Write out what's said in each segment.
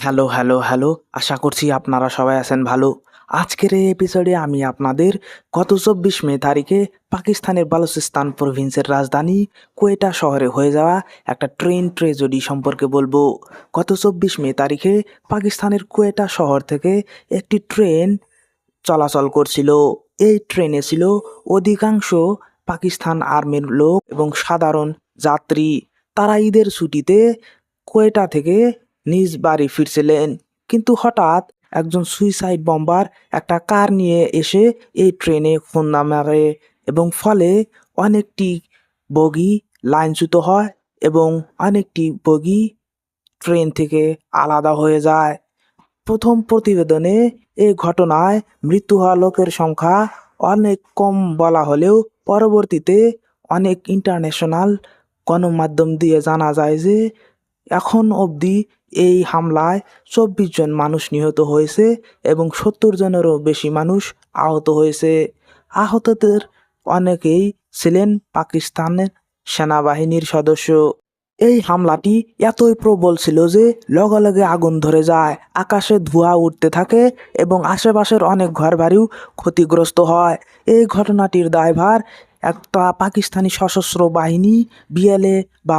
Hello, hello, hello. আশা করছি আপনারা সবাই আছেন ভালো। আজকের এই এপিসোডে আমি আপনাদের গত ২৪ মে তারিখে পাকিস্তানের বালুচিস্তান প্রভিন্সের রাজধানী কোয়েটা শহরে হয়ে যাওয়া একটা ট্রেন ট্র্যাজেডি সম্পর্কে বলবো। গত ২৪ মে তারিখে পাকিস্তানের কোয়েটা শহর থেকে একটি ট্রেন চলাচল করছিল। এই ট্রেনে ছিল অধিকাংশ পাকিস্তান আর্মির লোক এবং সাধারণ যাত্রী। তারা ঈদের ছুটিতে কোয়েটা থেকে নিজ বাড়ি ফিরছিলেন, কিন্তু হঠাৎ একজন সুইসাইড বম্বার একটা কার নিয়ে এসে এই ট্রেনে হামলা মারে এবং ফলে অনেকটি বগি লাইনচ্যুত হয় এবং অনেকটি বগি ট্রেন থেকে আলাদা হয়ে যায়। প্রথম প্রতিবেদনে এই ঘটনায় মৃত্যু হওয়া লোকের সংখ্যা অনেক কম বলা হলেও পরবর্তীতে অনেক ইন্টারন্যাশনাল গণমাধ্যম দিয়ে জানা যায় যে এখন অবধি এই হামলায় ২৪ জন মানুষ নিহত হয়েছে এবং ৭০ জনেরও বেশি মানুষ আহত হয়েছে। আহতদের অনেকেই ছিলেন পাকিস্তানের সেনাবাহিনীর সদস্য। এই হামলাটি এতই প্রবল ছিল যে লগে লগে আগুন ধরে যায়, আকাশে ধোঁয়া উঠতে থাকে এবং আশেপাশের অনেক ঘরবাড়িও ক্ষতিগ্রস্ত হয়। এই ঘটনাটির দায়ভার একটা পাকিস্তানি সশস্ত্র বাহিনী বিএলএ বা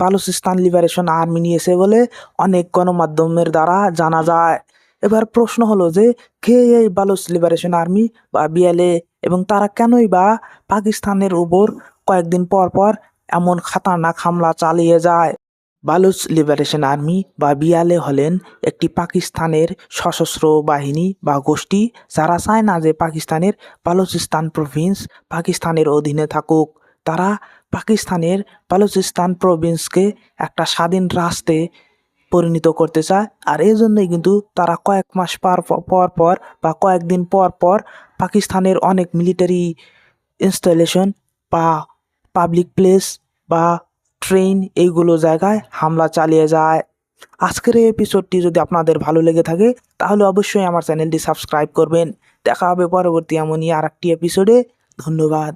বালুচিস্তান লিবারেশন আর্মি নিয়েছে বলে অনেক গণমাধ্যমের দ্বারা জানা যায়। এবার প্রশ্ন হলো যে কে এই বালুচ লিবারেশন আর্মি বা বিএলএ এবং তারা কেনই বা পাকিস্তানের উপর কয়েকদিন পর পর এমন খাতারনাক হামলা চালিয়ে যায়। বালুচ লিবারেশন আর্মি বা বিএলএ হলেন একটি পাকিস্তানের সশস্ত্র বাহিনী বা গোষ্ঠী যারা চায় না যে পাকিস্তানের বালুচিস্তান প্রভিন্স পাকিস্তানের অধীনে থাকুক। তারা পাকিস্তানের বালুচিস্তান প্রভিন্সকে একটা স্বাধীন রাষ্ট্রে পরিণত করতে চায়, আর এই জন্যই কিন্তু তারা কয়েক মাস পর পর বা কয়েকদিন পর পর পাকিস্তানের অনেক মিলিটারি ইনস্টলেশন বা পাবলিক প্লেস বা ট্রেন এইগুলো জায়গায় হামলা চালিয়ে যায়। আজকের এই এপিসোডটি যদি আপনাদের ভালো লেগে থাকে তাহলে অবশ্যই আমার চ্যানেলটি সাবস্ক্রাইব করবেন। দেখা হবে পরবর্তী এমনই আর একটি এপিসোডে। ধন্যবাদ।